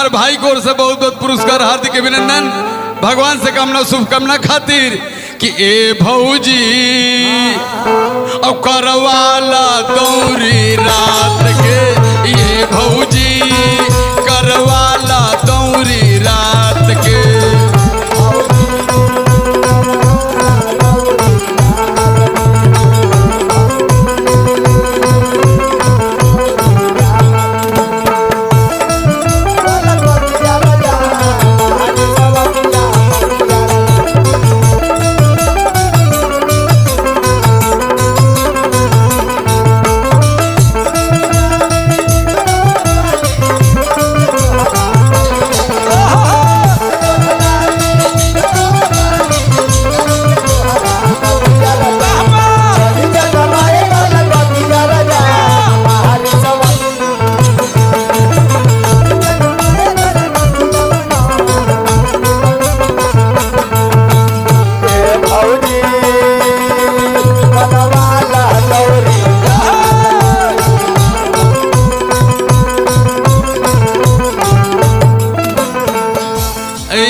हमारे भाई को ओर से बहुत बहुत पुरस्कार, हार्दिक अभिनंदन। भगवान से कामना शुभकामना खातिर कि ए भौजी अब करवाला दौरी रात के, ये भौजी करवाला दौरी रात के।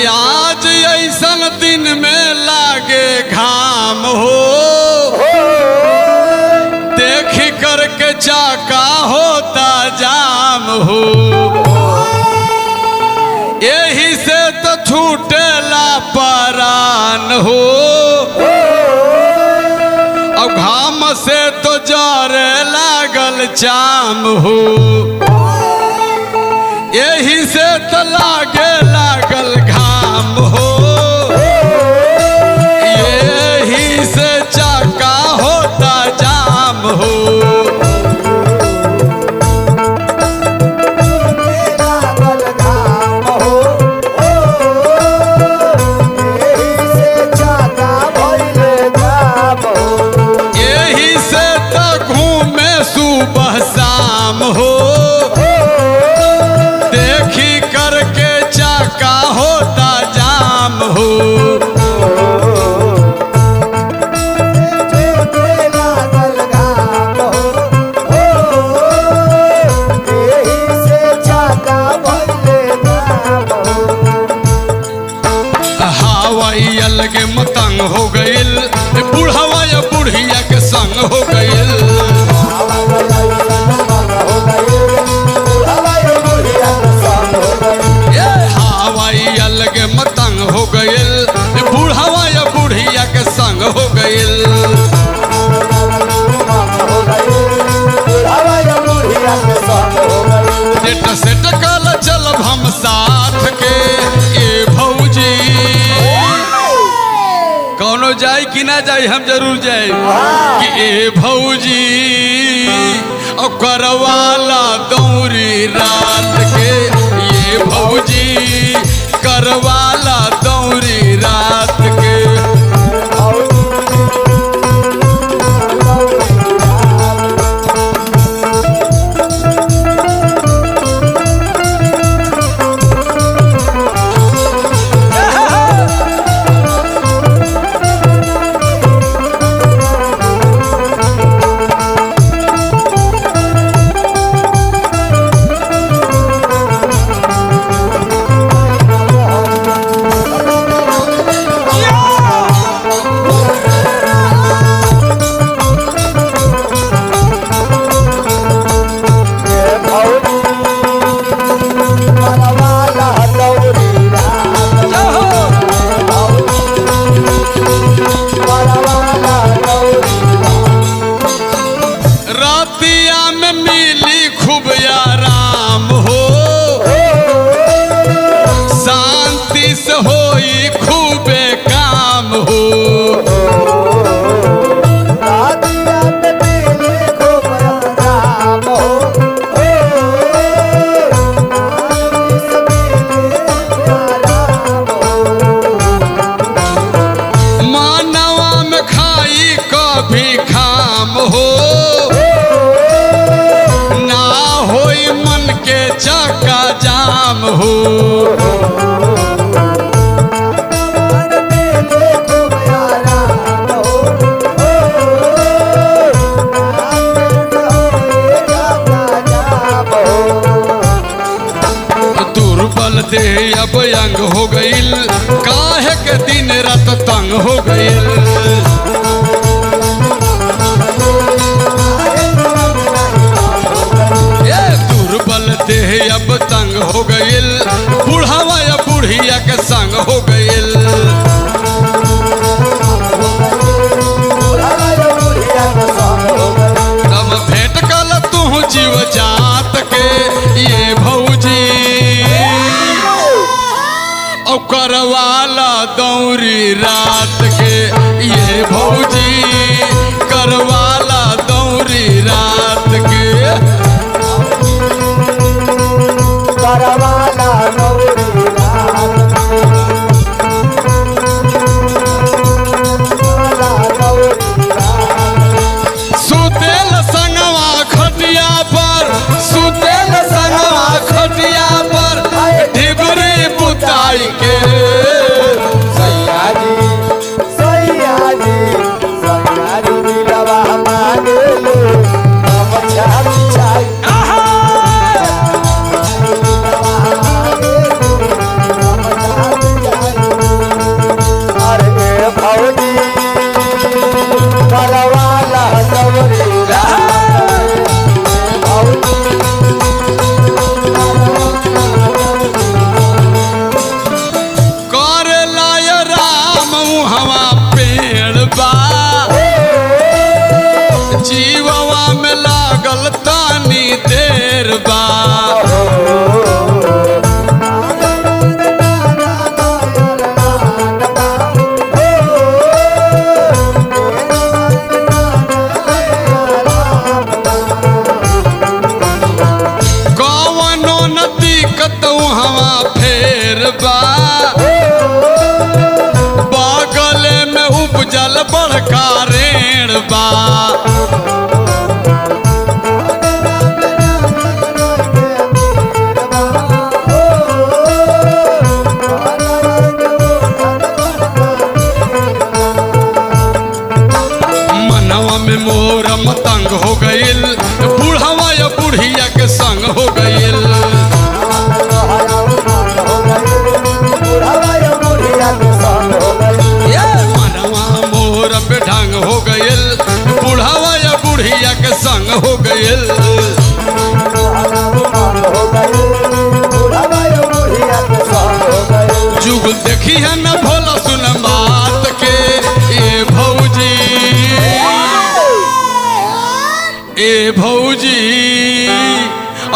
आज ऐसन दिन में लागे घाम हो, देख करके चाका होता जाम हो, यही से तो छूटेला परान हो। अब घाम से तो जरे लागल चाम हो, यही से तो लागे लागल घाम हो, यही से चाका होता जाम हो। यही से तो घूमे सुबह शाम हो, देखी करके चाका होता जाम हो। हवाई अलगे मतंग हो गइल, बुढ़वा या बुढ़िया के संग हो गइल। हवाई अलगे मतंग हो गइल, बुढ़वा या बुढ़िया के संग हो गइल। डेट से टकल चलब हम साथ के, ए भौजी कौनो जाए कि ना जाए हम जरूर जाए कि ए भौजी अब करवाला दौरी रात के, ये भौजी करवाला दौरी रात के। अंग हो गईल, काहे के दिन रात तंग हो गईल। ये दुर्बल देह अब तंग हो गईल, बुढ़ावा या बुढ़िया के संग हो गईल। तब भेंट कल तू जीव जात के ये भौजी, और करवाला दौरी रात के ये भौजी, करवाला दौरी रात के। करवाला दौरी रात सुतेल संगवा खटिया पर, सुतेल संगवा खटिया पर, ढिबरी बुताई के। सैयाजी सैयाजी सैयाजी दिलवा मांगे लो गमछा बिछाई। अरे भौजी करवाला दौरी रात भौजी कर लाय राम हवा पेड़ बा, जीववा में लागल तानी देर बा। कवनो न दिक्कत हवा फेर बा, बगल में उपजल बड़का रेण बा। मनवा में मोर मतंग हो गईल, बुढ़ावा या बुढ़िया के संग हो गईल। मनवा मोर पे ढंग हो गईल, बुढ़ावा या बुढ़िया के संग हो गईल। जुग देखी है न भोला सुन बात के ए भौजी, ए भौजी,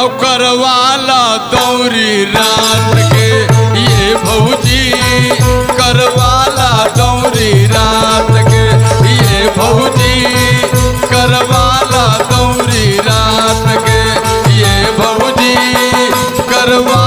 और करवाला दौरी रात के ये भौजी, करवाला दौरी रात के ये भौजी, करवाला दौरी रात के ये भौजी, करवा